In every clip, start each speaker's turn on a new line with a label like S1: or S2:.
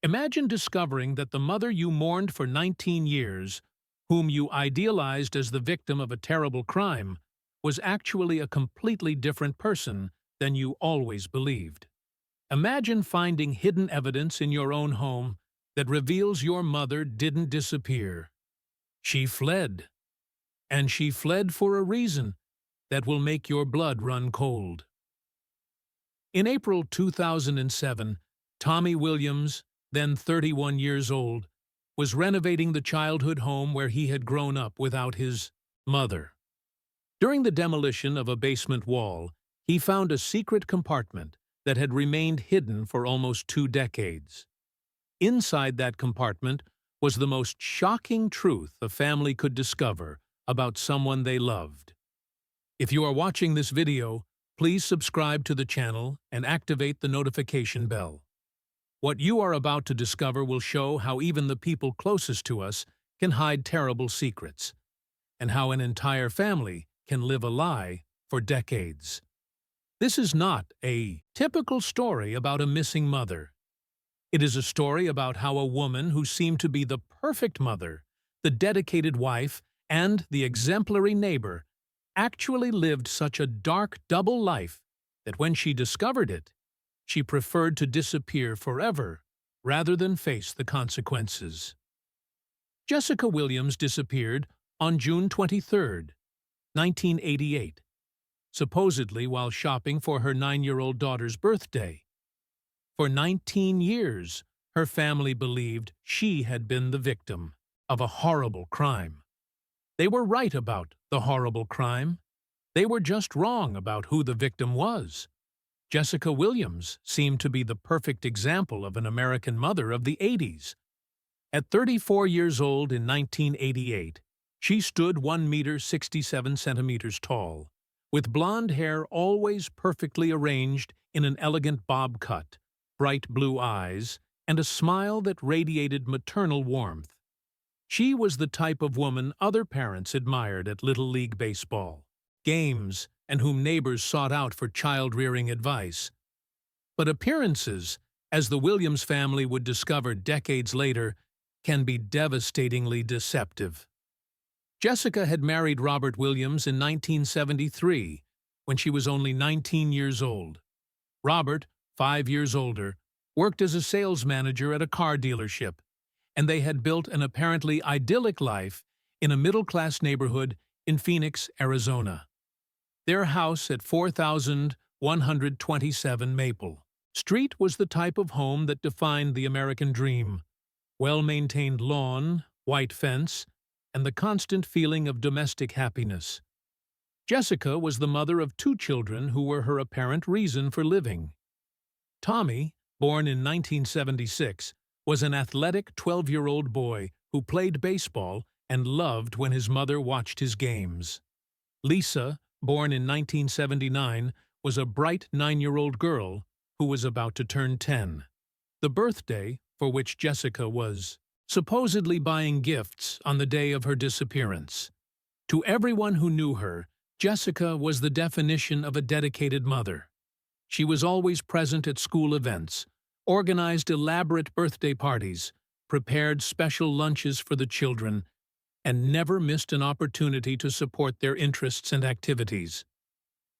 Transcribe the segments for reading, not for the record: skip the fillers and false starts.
S1: Imagine discovering that the mother you mourned for 19 years, whom you idealized as the victim of a terrible crime, was actually a completely different person than you always believed. Imagine finding hidden evidence in your own home that reveals your mother didn't disappear. She fled. And she fled for a reason that will make your blood run cold. In April 2007, Tommy Williams, then 31 years old, was renovating the childhood home where he had grown up without his mother. During the demolition of a basement wall, he found a secret compartment that had remained hidden for almost 2 decades. Inside that compartment was the most shocking truth a family could discover about someone they loved. If you are watching this video, please subscribe to the channel and activate the notification bell. What you are about to discover will show how even the people closest to us can hide terrible secrets, and how an entire family can live a lie for decades. This is not a typical story about a missing mother. It is a story about how a woman who seemed to be the perfect mother, the dedicated wife, and the exemplary neighbor actually lived such a dark double life that when she discovered it, she preferred to disappear forever rather than face the consequences. Jessica Williams disappeared on June 23, 1988, supposedly while shopping for her 9-year-old daughter's birthday. For 19 years, her family believed she had been the victim of a horrible crime. They were right about the horrible crime. They were just wrong about who the victim was. Jessica Williams seemed to be the perfect example of an American mother of the 80s. At 34 years old in 1988, she stood 1 meter 67 centimeters tall, with blonde hair always perfectly arranged in an elegant bob cut, bright blue eyes, and a smile that radiated maternal warmth. She was the type of woman other parents admired at Little League baseball games and whom neighbors sought out for child-rearing advice. But appearances, as the Williams family would discover decades later, can be devastatingly deceptive. Jessica had married Robert Williams in 1973, when she was only 19 years old. Robert, 5 years older, worked as a sales manager at a car dealership, and they had built an apparently idyllic life in a middle-class neighborhood in Phoenix, Arizona. Their house at 4127 Maple Street was the type of home that defined the American dream: well-maintained lawn, white fence, and the constant feeling of domestic happiness. Jessica was the mother of 2 children who were her apparent reason for living. Tommy, born in 1976, was an athletic 12-year-old boy who played baseball and loved when his mother watched his games. Lisa, born in 1979, was a bright 9-year-old girl who was about to turn 10, the birthday for which Jessica was supposedly buying gifts on the day of her disappearance. To everyone who knew her, Jessica was the definition of a dedicated mother. She was always present at school events, organized elaborate birthday parties, prepared special lunches for the children, and never missed an opportunity to support their interests and activities.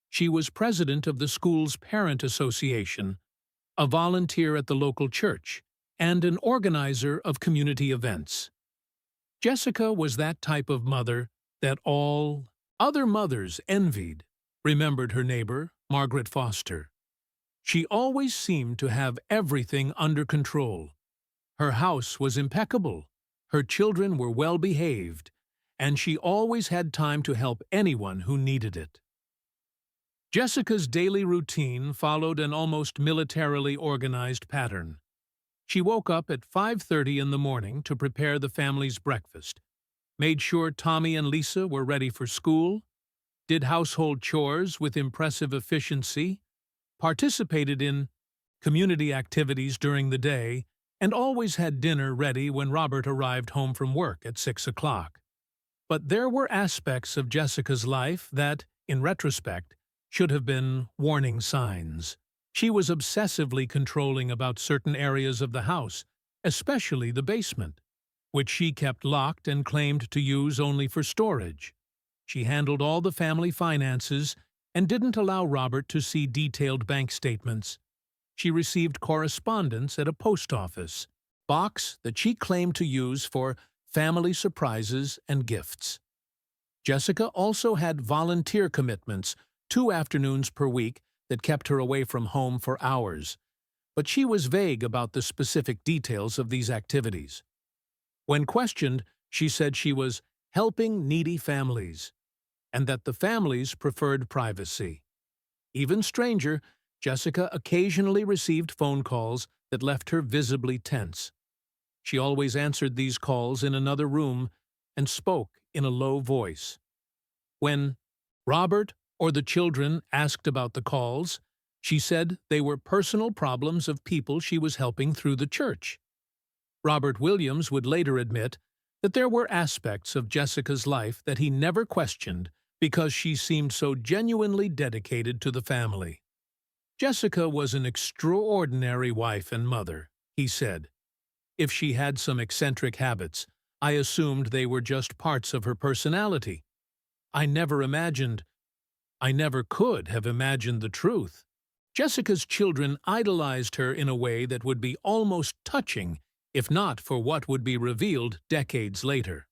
S1: She was president of the school's parent association, a volunteer at the local church, and an organizer of community events. Jessica was that type of mother that all other mothers envied, remembered her neighbor, Margaret Foster. She always seemed to have everything under control. Her house was impeccable, her children were well-behaved, and she always had time to help anyone who needed it. Jessica's daily routine followed an almost militarily organized pattern. She woke up at 5:30 in the morning to prepare the family's breakfast, made sure Tommy and Lisa were ready for school, did household chores with impressive efficiency, participated in community activities during the day, and always had dinner ready when Robert arrived home from work at 6 o'clock. But there were aspects of Jessica's life that, in retrospect, should have been warning signs. She was obsessively controlling about certain areas of the house, especially the basement, which she kept locked and claimed to use only for storage. She handled all the family finances and didn't allow Robert to see detailed bank statements. She received correspondence at a post office box that she claimed to use for family surprises and gifts. Jessica also had volunteer commitments 2 afternoons per week that kept her away from home for hours, but she was vague about the specific details of these activities. When questioned, she said she was helping needy families, and that the families preferred privacy. Even stranger, Jessica occasionally received phone calls that left her visibly tense. She always answered these calls in another room and spoke in a low voice. When Robert or the children asked about the calls, she said they were personal problems of people she was helping through the church. Robert Williams would later admit that there were aspects of Jessica's life that he never questioned because she seemed so genuinely dedicated to the family. Jessica was an extraordinary wife and mother, he said. If she had some eccentric habits, I assumed they were just parts of her personality. I never could have imagined the truth. Jessica's children idolized her in a way that would be almost touching if not for what would be revealed decades later.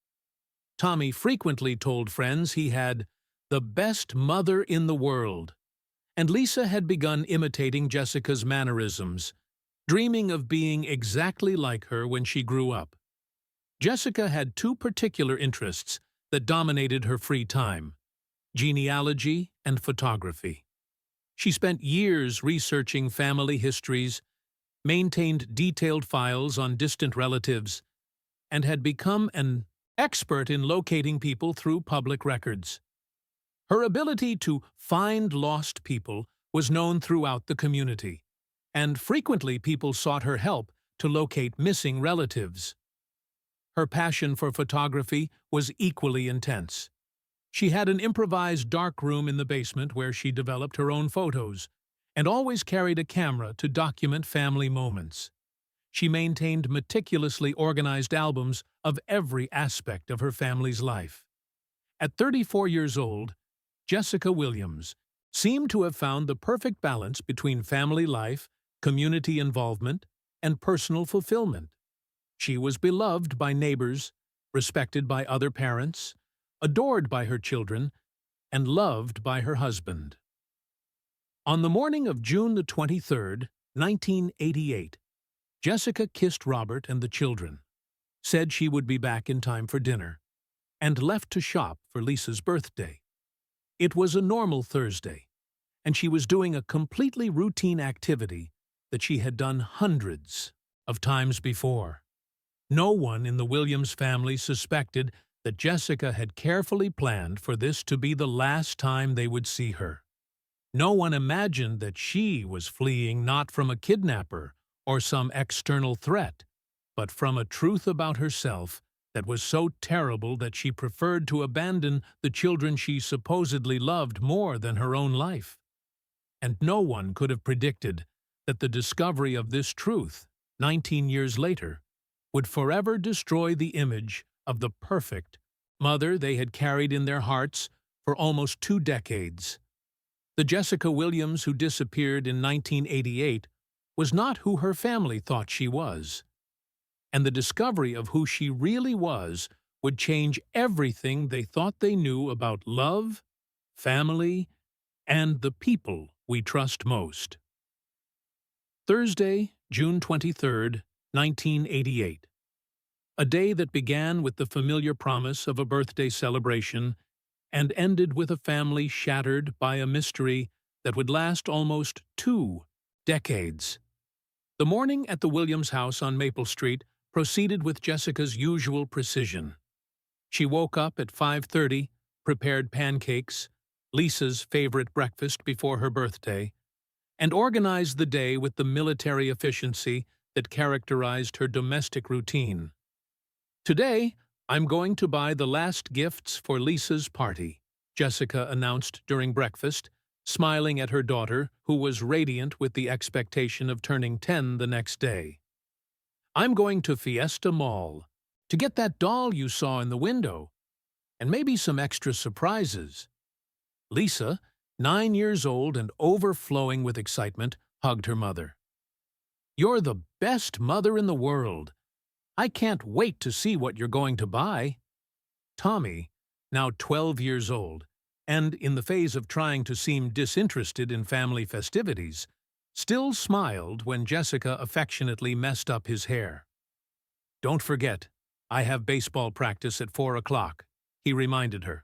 S1: Tommy frequently told friends he had the best mother in the world, and Lisa had begun imitating Jessica's mannerisms, dreaming of being exactly like her when she grew up. Jessica had two particular interests that dominated her free time: genealogy and photography. She spent years researching family histories, maintained detailed files on distant relatives, and had become an expert in locating people through public records. Her ability to find lost people was known throughout the community, and frequently people sought her help to locate missing relatives. Her passion for photography was equally intense. She had an improvised dark room in the basement where she developed her own photos, and always carried a camera to document family moments. She maintained meticulously organized albums of every aspect of her family's life. At 34 years old, Jessica Williams seemed to have found the perfect balance between family life, community involvement, and personal fulfillment. She was beloved by neighbors, respected by other parents, adored by her children, and loved by her husband. On the morning of June the 23rd, 1988, Jessica kissed Robert and the children, said she would be back in time for dinner, and left to shop for Lisa's birthday. It was a normal Thursday, and she was doing a completely routine activity that she had done hundreds of times before. No one in the Williams family suspected that Jessica had carefully planned for this to be the last time they would see her. No one imagined that she was fleeing not from a kidnapper or some external threat, but from a truth about herself that was so terrible that she preferred to abandon the children she supposedly loved more than her own life. And no one could have predicted that the discovery of this truth, 19 years later, would forever destroy the image of the perfect mother they had carried in their hearts for almost 2 decades. The Jessica Williams who disappeared in 1988 was not who her family thought she was, and the discovery of who she really was would change everything they thought they knew about love, family, and the people we trust most. Thursday, June 23rd, 1988. A day that began with the familiar promise of a birthday celebration and ended with a family shattered by a mystery that would last almost 2 decades. The morning at the Williams house on Maple Street proceeded with Jessica's usual precision. She woke up at 5:30, prepared pancakes, Lisa's favorite breakfast before her birthday, and organized the day with the military efficiency that characterized her domestic routine. "Today, I'm going to buy the last gifts for Lisa's party," Jessica announced during breakfast, smiling at her daughter, who was radiant with the expectation of turning 10 the next day. I'm going to Fiesta Mall to get that doll you saw in the window, and maybe some extra surprises." Lisa, 9 years old and overflowing with excitement, hugged her mother. "You're the best mother in the world. I can't wait to see what you're going to buy." Tommy, now 12 years old, and in the phase of trying to seem disinterested in family festivities, still smiled when Jessica affectionately messed up his hair. "Don't forget, I have baseball practice at 4 o'clock, he reminded her.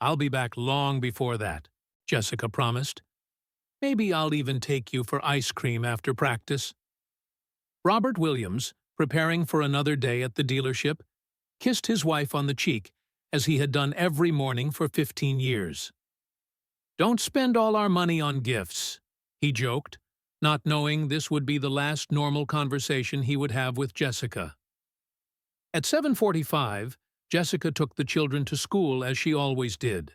S1: "I'll be back long before that," Jessica promised. "Maybe I'll even take you for ice cream after practice." Robert Williams, preparing for another day at the dealership, kissed his wife on the cheek, as he had done every morning for 15 years. "Don't spend all our money on gifts," he joked, not knowing this would be the last normal conversation he would have with Jessica. At 7:45, Jessica took the children to school as she always did.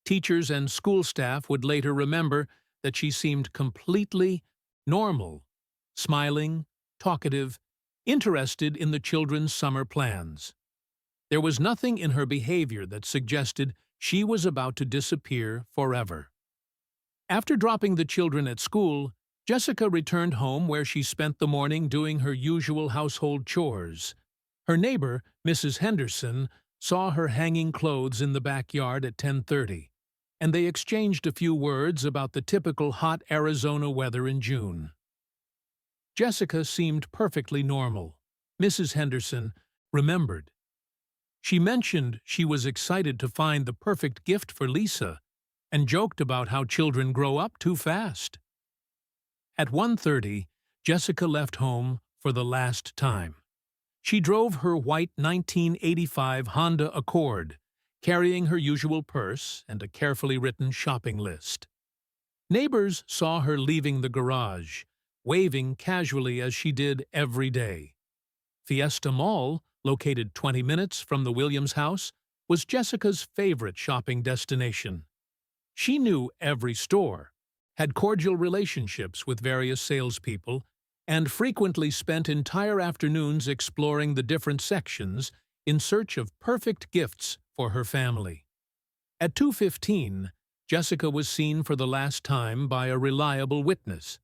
S1: Teachers and school staff would later remember that she seemed completely normal, smiling, talkative, interested in the children's summer plans. There was nothing in her behavior that suggested she was about to disappear forever. After dropping the children at school, Jessica returned home where she spent the morning doing her usual household chores. Her neighbor, Mrs. Henderson, saw her hanging clothes in the backyard at 10:30, and they exchanged a few words about the typical hot Arizona weather in June. Jessica seemed perfectly normal, Mrs. Henderson remembered. She mentioned she was excited to find the perfect gift for Lisa and joked about how children grow up too fast. At 1:30, Jessica left home for the last time. She drove her white 1985 Honda Accord, carrying her usual purse and a carefully written shopping list. Neighbors saw her leaving the garage, waving casually as she did every day. Fiesta Mall, located 20 minutes from the Williams house, was Jessica's favorite shopping destination. She knew every store, had cordial relationships with various salespeople, and frequently spent entire afternoons exploring the different sections in search of perfect gifts for her family. At 2:15, Jessica was seen for the last time by a reliable witness.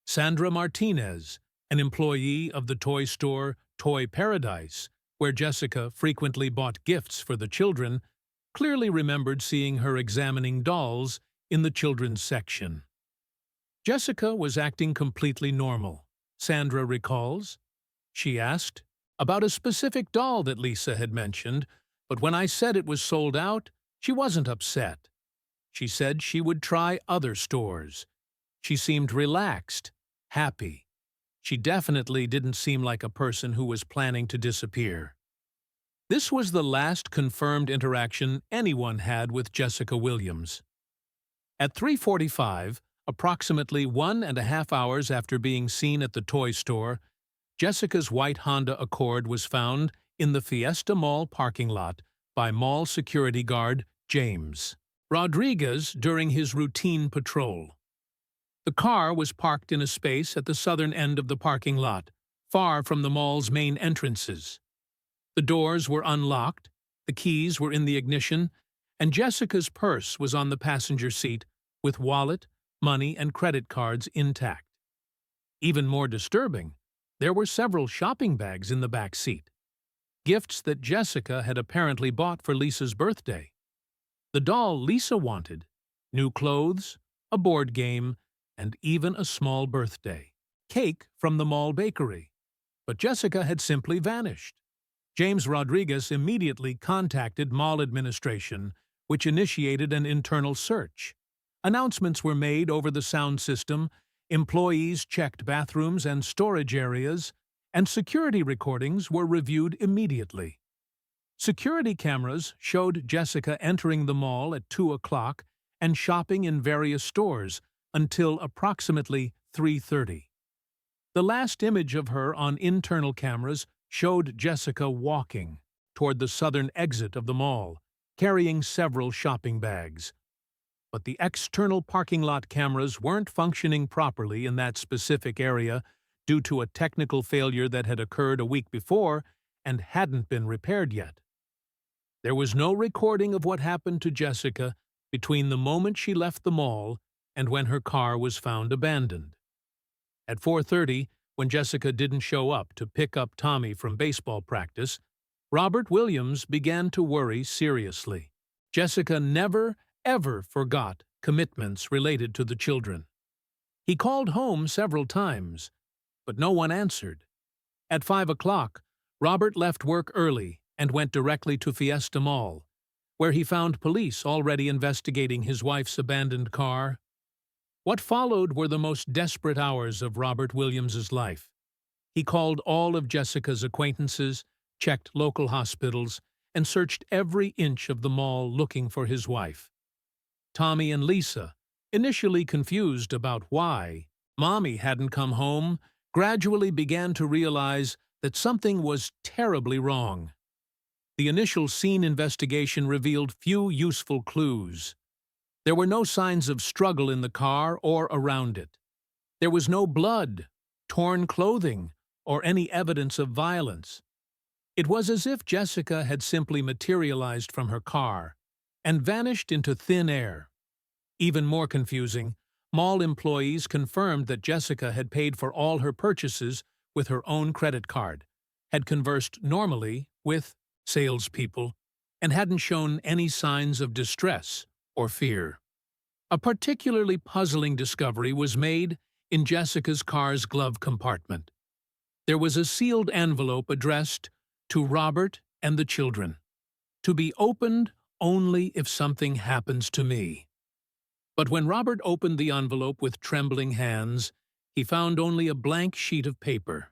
S1: Sandra Martinez, an employee of the toy store Toy Paradise, where Jessica frequently bought gifts for the children, clearly remembered seeing her examining dolls in the children's section. Jessica was acting completely normal, Sandra recalls. She asked about a specific doll that Lisa had mentioned, but when I said it was sold out, she wasn't upset. She said she would try other stores. She seemed relaxed, happy. She definitely didn't seem like a person who was planning to disappear. This was the last confirmed interaction anyone had with Jessica Williams. At 3:45, approximately 1.5 hours after being seen at the toy store, Jessica's white Honda Accord was found in the Fiesta Mall parking lot by mall security guard James Rodriguez during his routine patrol. The car was parked in a space at the southern end of the parking lot, far from the mall's main entrances. The doors were unlocked, the keys were in the ignition, and Jessica's purse was on the passenger seat with wallet, money, and credit cards intact. Even more disturbing, there were several shopping bags in the back seat, gifts that Jessica had apparently bought for Lisa's birthday. The doll Lisa wanted, new clothes, a board game, and even a small birthday cake from the mall bakery. But Jessica had simply vanished. James Rodriguez immediately contacted mall administration, which initiated an internal search. Announcements were made over the sound system, employees checked bathrooms and storage areas, and security recordings were reviewed immediately. Security cameras showed Jessica entering the mall at 2 o'clock and shopping in various stores until approximately 3:30. The last image of her on internal cameras showed Jessica walking toward the southern exit of the mall, carrying several shopping bags. But the external parking lot cameras weren't functioning properly in that specific area due to a technical failure that had occurred a week before and hadn't been repaired yet. There was no recording of what happened to Jessica between the moment she left the mall and when her car was found abandoned. At 4:30, when Jessica didn't show up to pick up Tommy from baseball practice, Robert Williams began to worry seriously. Jessica never, ever forgot commitments related to the children. He called home several times, but no one answered. At 5 o'clock, Robert left work early and went directly to Fiesta Mall, where he found police already investigating his wife's abandoned car. What followed were the most desperate hours of Robert Williams's life. He called all of Jessica's acquaintances, checked local hospitals, and searched every inch of the mall looking for his wife. Tommy and Lisa, initially confused about why Mommy hadn't come home, gradually began to realize that something was terribly wrong. The initial scene investigation revealed few useful clues. There were no signs of struggle in the car or around it. There was no blood, torn clothing, or any evidence of violence. It was as if Jessica had simply materialized from her car and vanished into thin air. Even more confusing, mall employees confirmed that Jessica had paid for all her purchases with her own credit card, had conversed normally with salespeople, and hadn't shown any signs of distress or fear. A particularly puzzling discovery was made in Jessica's car's glove compartment. There was a sealed envelope addressed to Robert and the children, to be opened only if something happens to me. But when Robert opened the envelope with trembling hands, he found only a blank sheet of paper.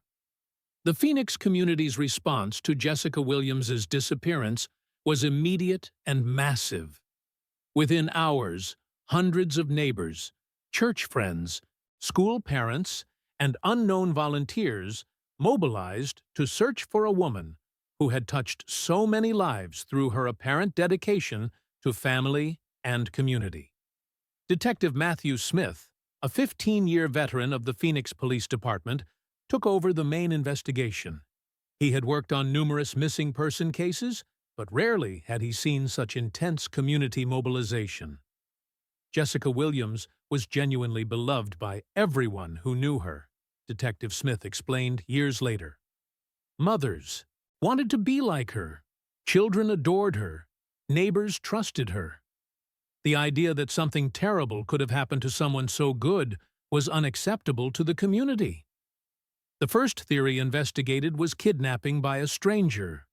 S1: The Phoenix community's response to Jessica Williams's disappearance was immediate and massive. Within hours, hundreds of neighbors, church friends, school parents, and unknown volunteers mobilized to search for a woman who had touched so many lives through her apparent dedication to family and community. Detective Matthew Smith, a 15-year veteran of the Phoenix Police Department, took over the main investigation. He had worked on numerous missing person cases, but rarely had he seen such intense community mobilization. Jessica Williams was genuinely beloved by everyone who knew her, Detective Smith explained years later. Mothers wanted to be like her, children adored her, neighbors trusted her. The idea that something terrible could have happened to someone so good was unacceptable to the community. The first theory investigated was kidnapping by a stranger.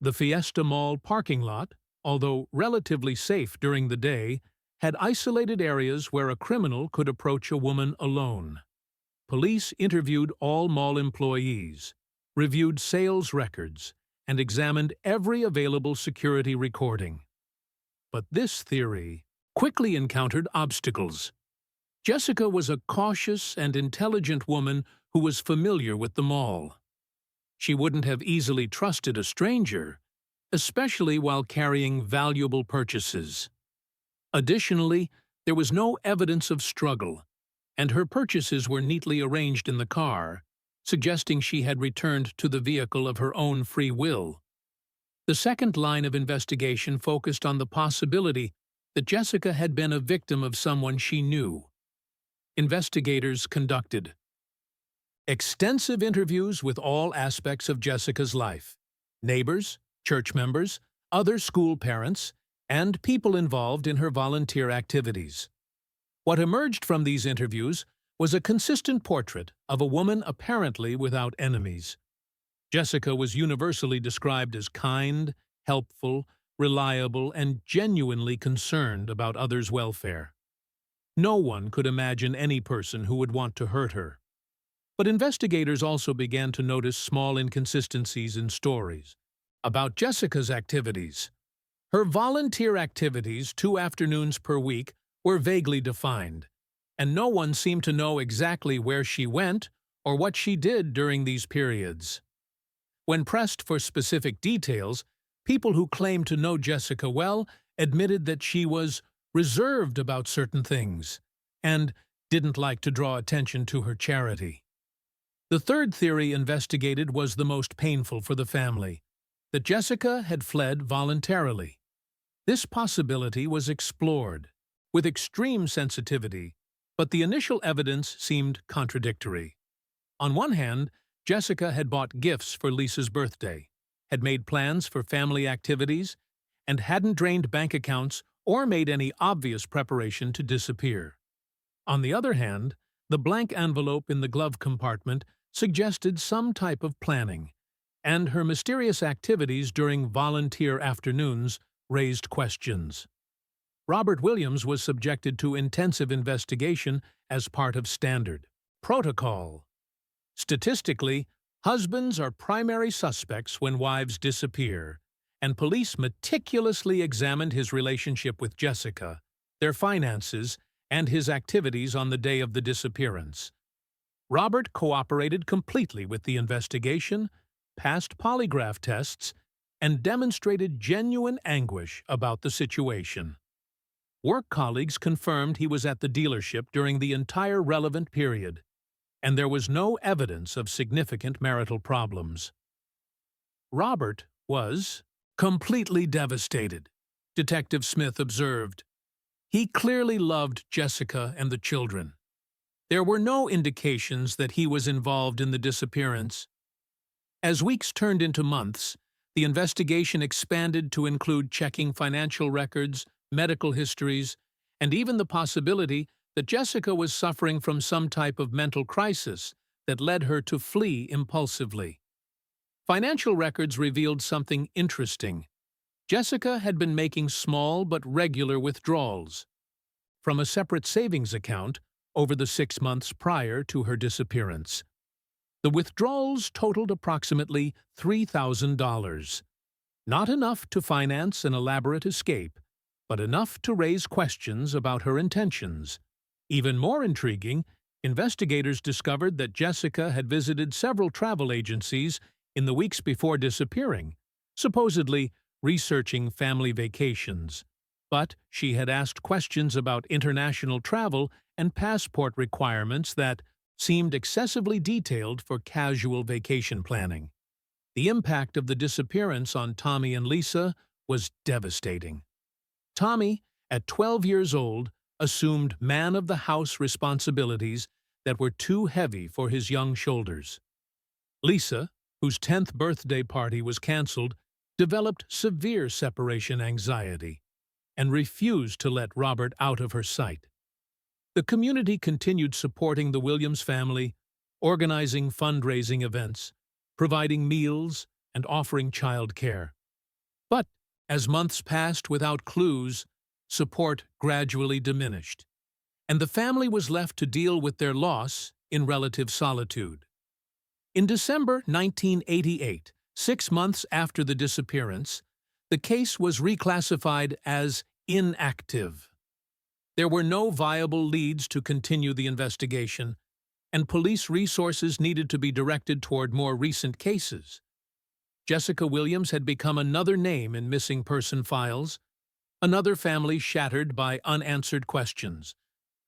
S1: The Fiesta Mall parking lot, although relatively safe during the day, had isolated areas where a criminal could approach a woman alone. Police interviewed all mall employees, reviewed sales records, and examined every available security recording. But this theory quickly encountered obstacles. Jessica was a cautious and intelligent woman who was familiar with the mall. She wouldn't have easily trusted a stranger, especially while carrying valuable purchases. Additionally, there was no evidence of struggle, and her purchases were neatly arranged in the car, suggesting she had returned to the vehicle of her own free will. The second line of investigation focused on the possibility that Jessica had been a victim of someone she knew. Investigators conducted extensive interviews with all aspects of Jessica's life: neighbors, church members, other school parents, and people involved in her volunteer activities. What emerged from these interviews was a consistent portrait of a woman apparently without enemies. Jessica was universally described as kind, helpful, reliable, and genuinely concerned about others' welfare. No one could imagine any person who would want to hurt her. But investigators also began to notice small inconsistencies in stories about Jessica's activities. Her volunteer activities 2 afternoons per week were vaguely defined, and no one seemed to know exactly where she went or what she did during these periods. When pressed for specific details, people who claimed to know Jessica well admitted that she was reserved about certain things and didn't like to draw attention to her charity. The third theory investigated was the most painful for the family, that Jessica had fled voluntarily. This possibility was explored with extreme sensitivity, but the initial evidence seemed contradictory. On one hand, Jessica had bought gifts for Lisa's birthday, had made plans for family activities, and hadn't drained bank accounts or made any obvious preparation to disappear. On the other hand, the blank envelope in the glove compartment suggested some type of planning, and her mysterious activities during volunteer afternoons raised questions. Robert Williams was subjected to intensive investigation as part of standard protocol. Statistically, husbands are primary suspects when wives disappear, and police meticulously examined his relationship with Jessica, their finances, and his activities on the day of the disappearance. Robert cooperated completely with the investigation, passed polygraph tests, and demonstrated genuine anguish about the situation. Work colleagues confirmed he was at the dealership during the entire relevant period, and there was no evidence of significant marital problems. Robert was completely devastated, Detective Smith observed. He clearly loved Jessica and the children. There were no indications that he was involved in the disappearance. As weeks turned into months, the investigation expanded to include checking financial records, medical histories, and even the possibility that Jessica was suffering from some type of mental crisis that led her to flee impulsively. Financial records revealed something interesting. Jessica had been making small but regular withdrawals from a separate savings account over the 6 months prior to her disappearance. The withdrawals totaled approximately $3,000. Not enough to finance an elaborate escape, but enough to raise questions about her intentions. Even more intriguing, investigators discovered that Jessica had visited several travel agencies in the weeks before disappearing, supposedly researching family vacations. But she had asked questions about international travel and passport requirements that seemed excessively detailed for casual vacation planning. The impact of the disappearance on Tommy and Lisa was devastating. Tommy, at 12 years old, assumed man-of-the-house responsibilities that were too heavy for his young shoulders. Lisa, whose 10th birthday party was canceled, developed severe separation anxiety and refused to let Robert out of her sight. The community continued supporting the Williams family, organizing fundraising events, providing meals, and offering child care. But as months passed without clues, support gradually diminished, and the family was left to deal with their loss in relative solitude. In December 1988, 6 months after the disappearance, the case was reclassified as inactive. There were no viable leads to continue the investigation, and police resources needed to be directed toward more recent cases. Jessica Williams had become another name in missing person files, another family shattered by unanswered questions,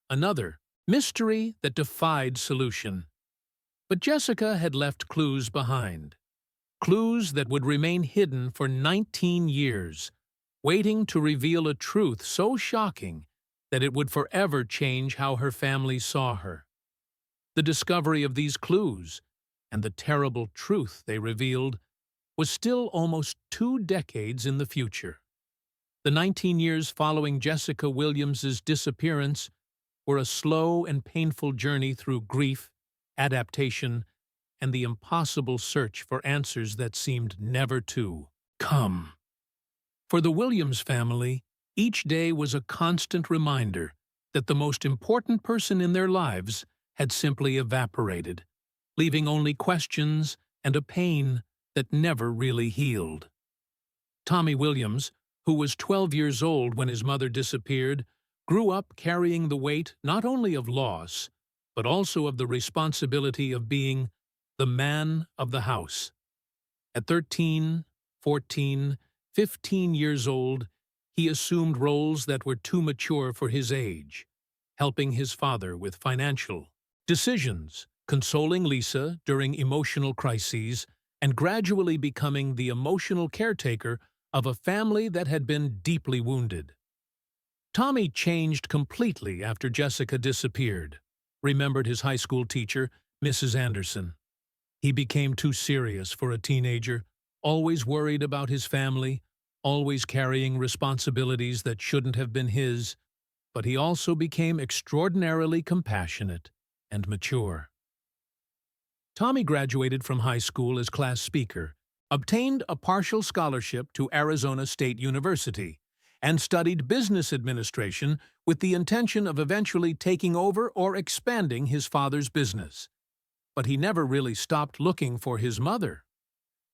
S1: another mystery that defied solution. But Jessica had left clues behind, clues that would remain hidden for 19 years, waiting to reveal a truth so shocking that it would forever change how her family saw her. The discovery of these clues, and the terrible truth they revealed, was still almost 2 decades in the future. The 19 years following Jessica Williams's disappearance were a slow and painful journey through grief, adaptation, and the impossible search for answers that seemed never to come. For the Williams family, each day was a constant reminder that the most important person in their lives had simply evaporated, leaving only questions and a pain that never really healed. Tommy Williams, who was 12 years old when his mother disappeared, grew up carrying the weight not only of loss, but also of the responsibility of being the man of the house. At 13, 14, 15 years old, he assumed roles that were too mature for his age, helping his father with financial decisions consoling Lisa during emotional crises and gradually becoming the emotional caretaker of a family that had been deeply wounded. Tommy changed completely after Jessica disappeared, remembered his high school teacher, Mrs. Anderson. He became too serious for a teenager, always worried about his family, always carrying responsibilities that shouldn't have been his, but he also became extraordinarily compassionate and mature. Tommy graduated from high school as class speaker, obtained a partial scholarship to Arizona State University, and studied business administration with the intention of eventually taking over or expanding his father's business. But he never really stopped looking for his mother.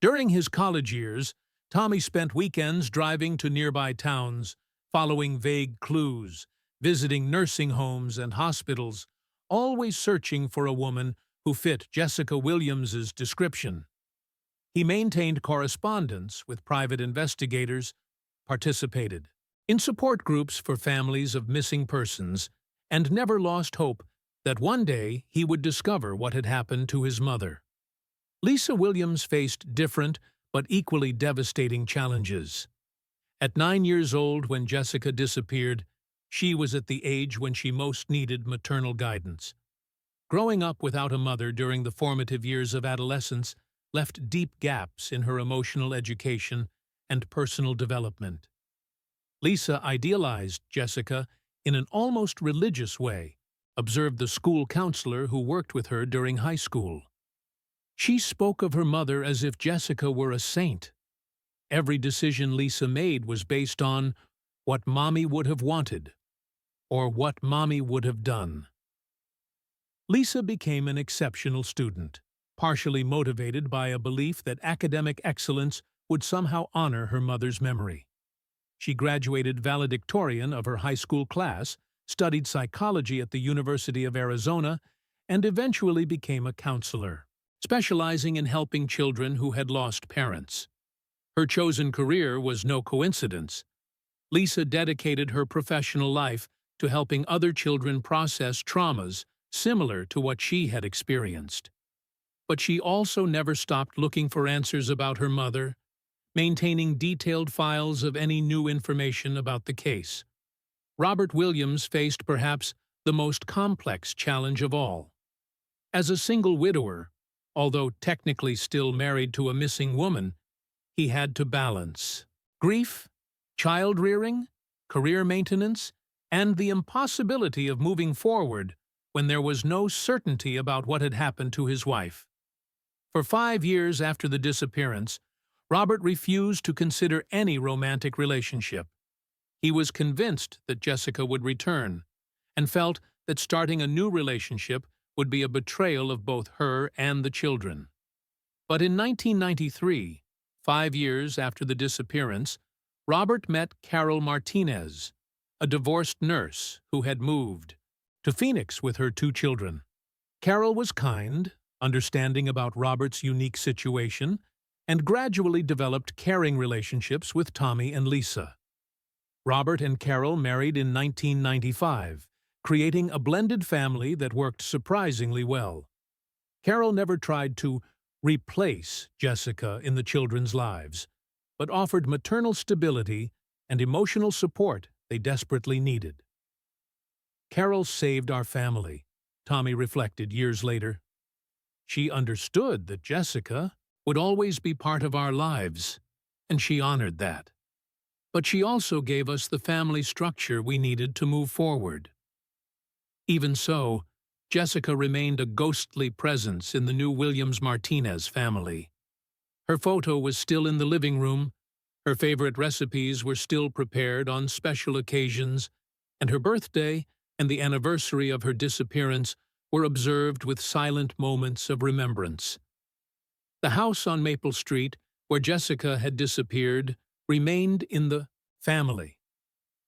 S1: During his college years, Tommy spent weekends driving to nearby towns, following vague clues, visiting nursing homes and hospitals, always searching for a woman who fit Jessica Williams's description. He maintained correspondence with private investigators, participated in support groups for families of missing persons, and never lost hope that one day he would discover what had happened to his mother. Lisa Williams faced different but equally devastating challenges. At 9 years old when Jessica disappeared, she was at the age when she most needed maternal guidance. Growing up without a mother during the formative years of adolescence left deep gaps in her emotional education and personal development. Lisa idealized Jessica in an almost religious way, observed the school counselor who worked with her during high school. She spoke of her mother as if Jessica were a saint. Every decision Lisa made was based on what Mommy would have wanted, or what Mommy would have done. Lisa became an exceptional student, partially motivated by a belief that academic excellence would somehow honor her mother's memory. She graduated valedictorian of her high school class, studied psychology at the University of Arizona, and eventually became a counselor, specializing in helping children who had lost parents. Her chosen career was no coincidence. Lisa dedicated her professional life to helping other children process traumas similar to what she had experienced. But she also never stopped looking for answers about her mother, maintaining detailed files of any new information about the case. Robert Williams faced perhaps the most complex challenge of all. As a single widower, although technically still married to a missing woman, he had to balance grief, child-rearing, career maintenance, and the impossibility of moving forward when there was no certainty about what had happened to his wife. For 5 years after the disappearance, Robert refused to consider any romantic relationship. He was convinced that Jessica would return, and felt that starting a new relationship would be a betrayal of both her and the children. But in 1993, 5 years after the disappearance, Robert met Carol Martinez, a divorced nurse who had moved to Phoenix with her 2 children. Carol was kind, understanding about Robert's unique situation, and gradually developed caring relationships with Tommy and Lisa. Robert and Carol married in 1995, creating a blended family that worked surprisingly well. Carol never tried to replace Jessica in the children's lives, but offered maternal stability and emotional support they desperately needed. Carol saved our family, Tommy reflected years later. She understood that Jessica would always be part of our lives, and she honored that. But she also gave us the family structure we needed to move forward. Even so, Jessica remained a ghostly presence in the new Williams-Martinez family. Her photo was still in the living room, her favorite recipes were still prepared on special occasions, and her birthday and the anniversary of her disappearance were observed with silent moments of remembrance. The house on Maple Street, where Jessica had disappeared, remained in the family.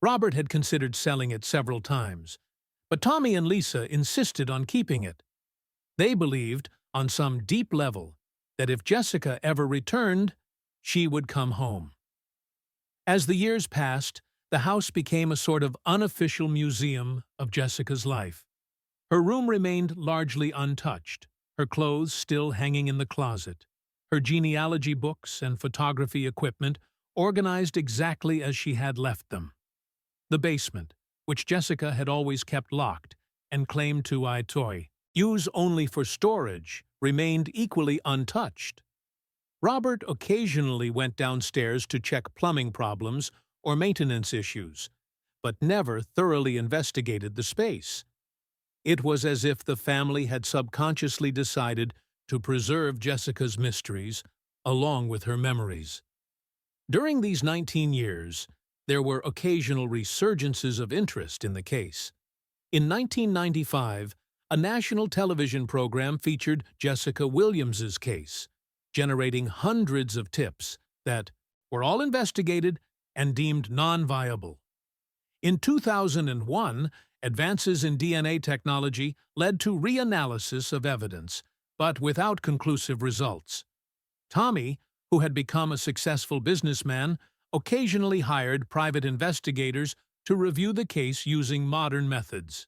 S1: Robert had considered selling it several times, but Tommy and Lisa insisted on keeping it. They believed, on some deep level, that if Jessica ever returned, she would come home. As the years passed, the house became a sort of unofficial museum of Jessica's life. Her room remained largely untouched, her clothes still hanging in the closet, her genealogy books and photography equipment organized exactly as she had left them. The basement, which Jessica had always kept locked and claimed to use only for storage, remained equally untouched. Robert occasionally went downstairs to check plumbing problems or maintenance issues, but never thoroughly investigated the space. It was as if the family had subconsciously decided to preserve Jessica's mysteries along with her memories. During these 19 years, there were occasional resurgences of interest in the case. In 1995, a national television program featured Jessica Williams's case, generating hundreds of tips that were all investigated and deemed non-viable. In 2001, advances in DNA technology led to reanalysis of evidence, but without conclusive results. Tommy, who had become a successful businessman, occasionally hired private investigators to review the case using modern methods.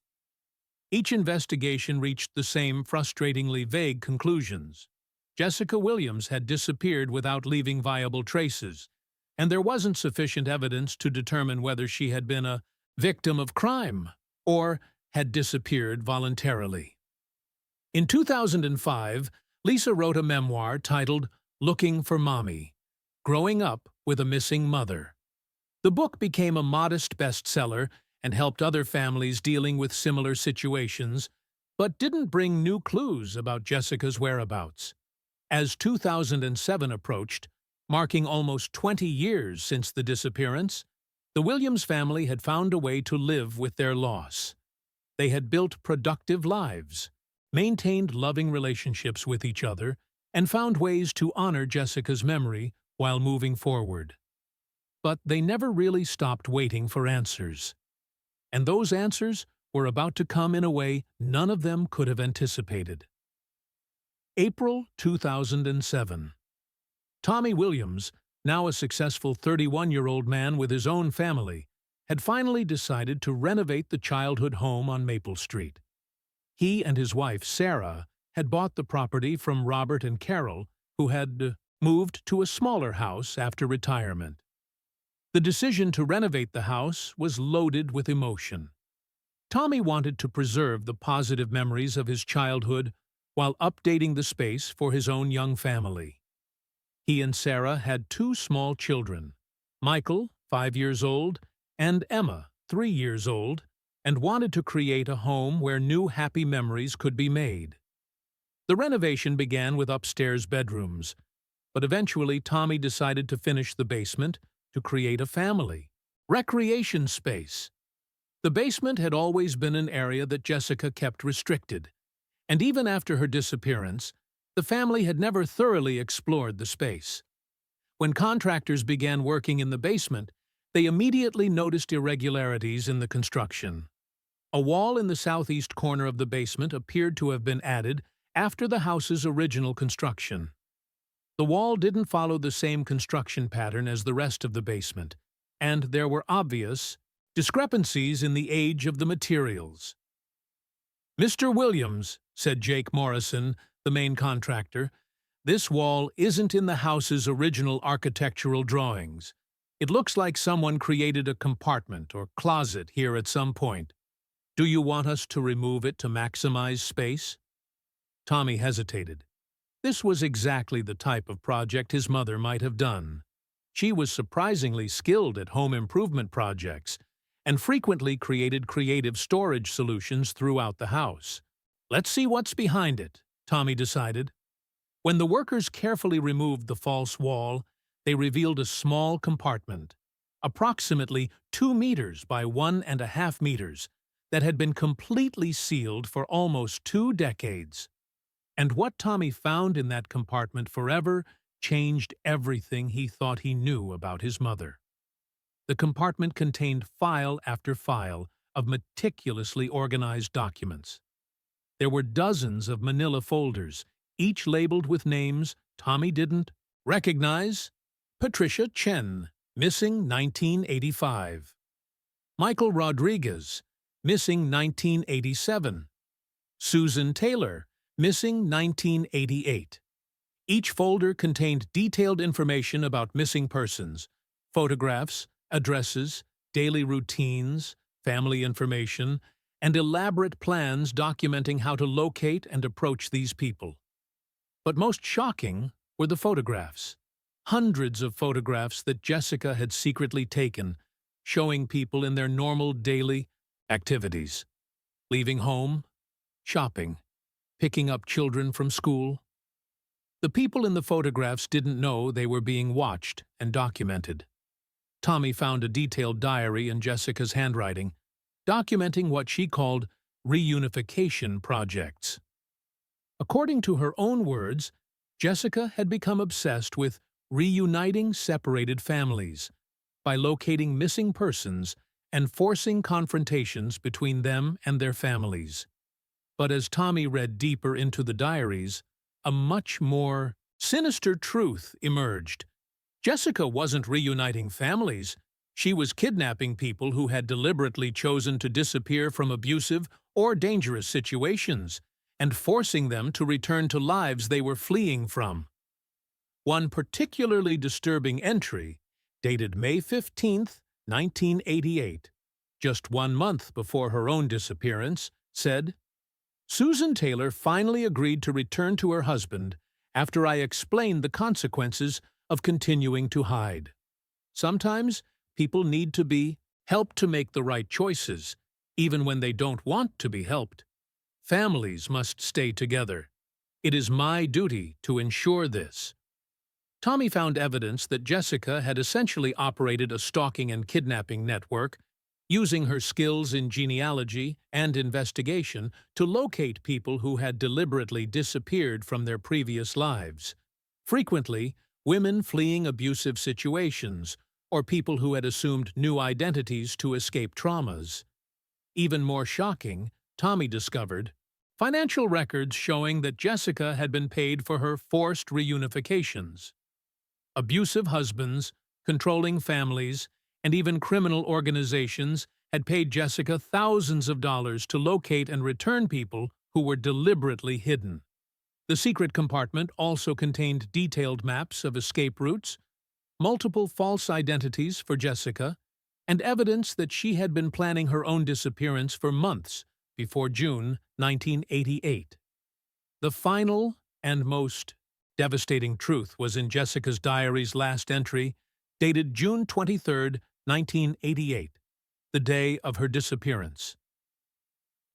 S1: Each investigation reached the same frustratingly vague conclusions. Jessica Williams had disappeared without leaving viable traces, and there wasn't sufficient evidence to determine whether she had been a victim of crime or had disappeared voluntarily. In 2005, Lisa wrote a memoir titled Looking for Mommy, Growing Up with a Missing Mother. The book became a modest bestseller and helped other families dealing with similar situations, but didn't bring new clues about Jessica's whereabouts. As 2007 approached, marking almost 20 years since the disappearance, the Williams family had found a way to live with their loss. They had built productive lives, maintained loving relationships with each other, and found ways to honor Jessica's memory while moving forward. But they never really stopped waiting for answers. And those answers were about to come in a way none of them could have anticipated. April 2007. Tommy Williams, now a successful 31-year-old man with his own family, had finally decided to renovate the childhood home on Maple Street. He and his wife, Sarah, had bought the property from Robert and Carol, who had moved to a smaller house after retirement. The decision to renovate the house was loaded with emotion. Tommy wanted to preserve the positive memories of his childhood while updating the space for his own young family. He and Sarah had two small children, Michael, 5 years old, and Emma, 3 years old, and wanted to create a home where new happy memories could be made. The renovation began with upstairs bedrooms, but eventually Tommy decided to finish the basement to create a family recreation space. The basement had always been an area that Jessica kept restricted, and even after her disappearance, the family had never thoroughly explored the space. When contractors began working in the basement, they immediately noticed irregularities in the construction. A wall in the southeast corner of the basement appeared to have been added after the house's original construction. The wall didn't follow the same construction pattern as the rest of the basement, and there were obvious discrepancies in the age of the materials. "Mr. Williams," said Jake Morrison, the main contractor, "this wall isn't in the house's original architectural drawings. It looks like someone created a compartment or closet here at some point. Do you want us to remove it to maximize space?" Tommy hesitated. This was exactly the type of project his mother might have done. She was surprisingly skilled at home improvement projects and frequently created creative storage solutions throughout the house. "Let's see what's behind it," Tommy decided. When the workers carefully removed the false wall, they revealed a small compartment, approximately 2 meters by 1.5 meters, that had been completely sealed for almost 2 decades. And what Tommy found in that compartment forever changed everything he thought he knew about his mother. The compartment contained file after file of meticulously organized documents. There were dozens of manila folders, each labeled with names Tommy didn't recognize. Patricia Chen, missing 1985. Michael Rodriguez, missing 1987. Susan Taylor, Missing 1988. Each folder contained detailed information about missing persons, photographs, addresses, daily routines, family information, and elaborate plans documenting how to locate and approach these people. But most shocking were the photographs. Hundreds of photographs that Jessica had secretly taken, showing people in their normal daily activities. Leaving home, shopping, picking up children from school. The people in the photographs didn't know they were being watched and documented. Tommy found a detailed diary in Jessica's handwriting, documenting what she called reunification projects. According to her own words, Jessica had become obsessed with reuniting separated families by locating missing persons and forcing confrontations between them and their families. But as Tommy read deeper into the diaries, a much more sinister truth emerged. Jessica wasn't reuniting families. She was kidnapping people who had deliberately chosen to disappear from abusive or dangerous situations and forcing them to return to lives they were fleeing from. One particularly disturbing entry, dated May 15, 1988, just 1 month before her own disappearance, said, "Susan Taylor finally agreed to return to her husband after I explained the consequences of continuing to hide. Sometimes people need to be helped to make the right choices, even when they don't want to be helped. Families must stay together. It is my duty to ensure this." Tommy found evidence that Jessica had essentially operated a stalking and kidnapping network, using her skills in genealogy and investigation to locate people who had deliberately disappeared from their previous lives. Frequently, women fleeing abusive situations, or people who had assumed new identities to escape traumas. Even more shocking, Tommy discovered financial records showing that Jessica had been paid for her forced reunifications. Abusive husbands, controlling families, and even criminal organizations had paid Jessica thousands of dollars to locate and return people who were deliberately hidden. The secret compartment also contained detailed maps of escape routes, multiple false identities for Jessica, and evidence that she had been planning her own disappearance for months before June 1988. The final and most devastating truth was in Jessica's diary's last entry, dated June 23, 1988, the day of her disappearance.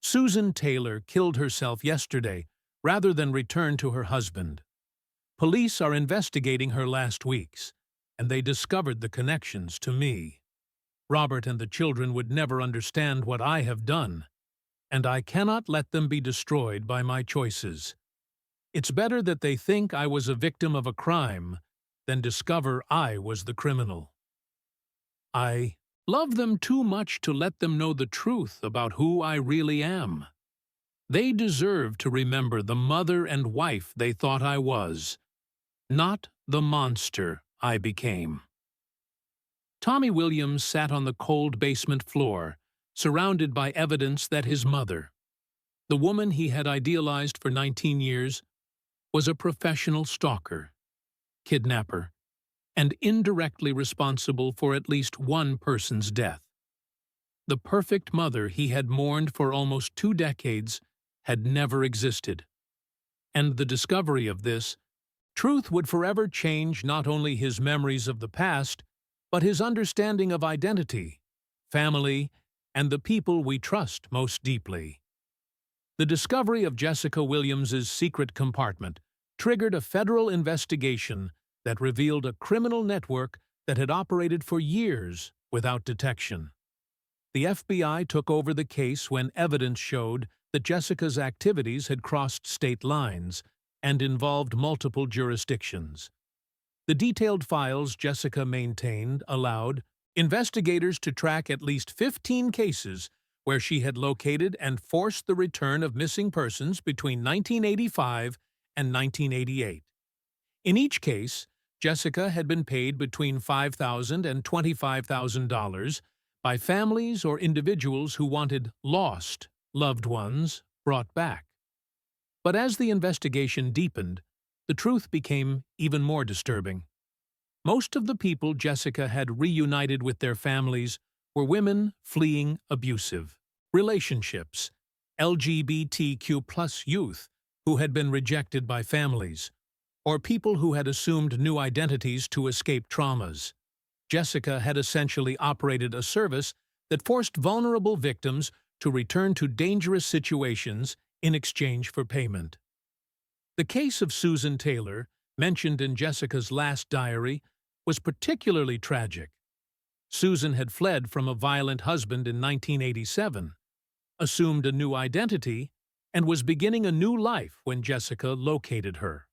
S1: "Susan Taylor killed herself yesterday rather than return to her husband. Police are investigating her last weeks, and they discovered the connections to me. Robert and the children would never understand what I have done, and I cannot let them be destroyed by my choices. It's better that they think I was a victim of a crime than discover I was the criminal. I love them too much to let them know the truth about who I really am. They deserve to remember the mother and wife they thought I was, not the monster I became." Tommy Williams sat on the cold basement floor, surrounded by evidence that his mother, the woman he had idealized for 19 years, was a professional stalker, kidnapper, and indirectly responsible for at least one person's death. The perfect mother he had mourned for almost 2 decades had never existed. And the discovery of this truth would forever change not only his memories of the past, but his understanding of identity, family, and the people we trust most deeply. The discovery of Jessica Williams's secret compartment triggered a federal investigation that revealed a criminal network that had operated for years without detection. The FBI took over the case when evidence showed that Jessica's activities had crossed state lines and involved multiple jurisdictions. The detailed files Jessica maintained allowed investigators to track at least 15 cases where she had located and forced the return of missing persons between 1985 and 1988. In each case, Jessica had been paid between $5,000 and $25,000 by families or individuals who wanted lost loved ones brought back. But as the investigation deepened, the truth became even more disturbing. Most of the people Jessica had reunited with their families were women fleeing abusive relationships, LGBTQ+ youth who had been rejected by families, or people who had assumed new identities to escape traumas. Jessica had essentially operated a service that forced vulnerable victims to return to dangerous situations in exchange for payment. The case of Susan Taylor, mentioned in Jessica's last diary, was particularly tragic. Susan had fled from a violent husband in 1987, assumed a new identity, and was beginning a new life when Jessica located her.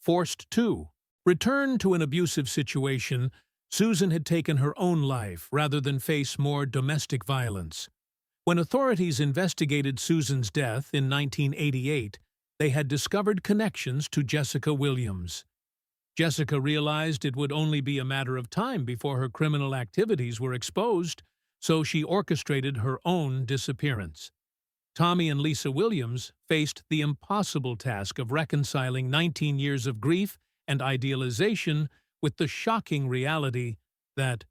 S1: Forced to return to an abusive situation, Susan had taken her own life rather than face more domestic violence. When authorities investigated Susan's death in 1988, they had discovered connections to Jessica Williams. Jessica realized it would only be a matter of time before her criminal activities were exposed, so she orchestrated her own disappearance. Tommy and Lisa Williams faced the impossible task of reconciling 19 years of grief and idealization with the shocking reality that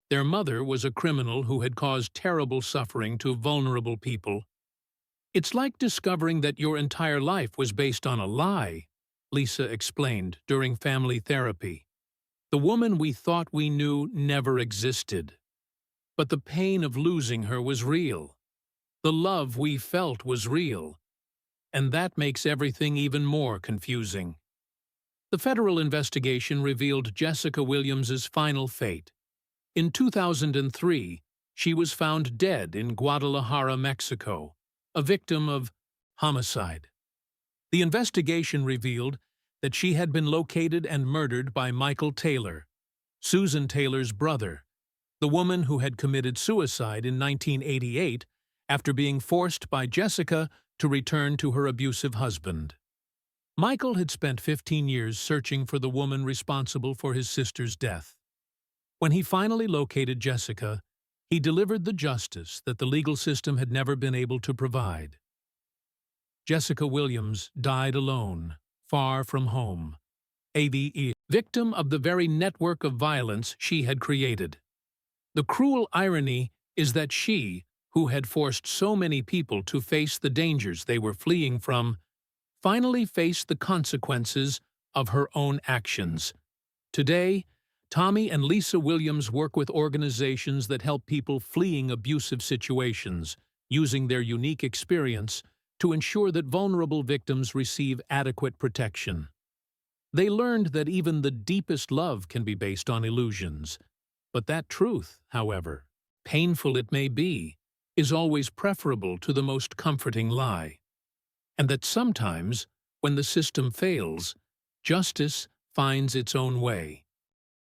S1: their mother was a criminal who had caused terrible suffering to vulnerable people. "It's like discovering that your entire life was based on a lie," Lisa explained during family therapy. "The woman we thought we knew never existed. But the pain of losing her was real. The love we felt was real. And that makes everything even more confusing." The federal investigation revealed Jessica Williams's final fate. In 2003, she was found dead in Guadalajara, Mexico, a victim of homicide. The investigation revealed that she had been located and murdered by Michael Taylor, Susan Taylor's brother, the woman who had committed suicide in 1988 after being forced by Jessica to return to her abusive husband. Michael had spent 15 years searching for the woman responsible for his sister's death. When he finally located Jessica, he delivered the justice that the legal system had never been able to provide. Jessica Williams died alone, far from home, a victim of the very network of violence she had created. The cruel irony is that she, who had forced so many people to face the dangers they were fleeing from, finally faced the consequences of her own actions. Today, Tommy and Lisa Williams work with organizations that help people fleeing abusive situations, using their unique experience to ensure that vulnerable victims receive adequate protection. They learned that even the deepest love can be based on illusions, but that truth, however, painful it may be, is always preferable to the most comforting lie. And that sometimes, when the system fails, justice finds its own way.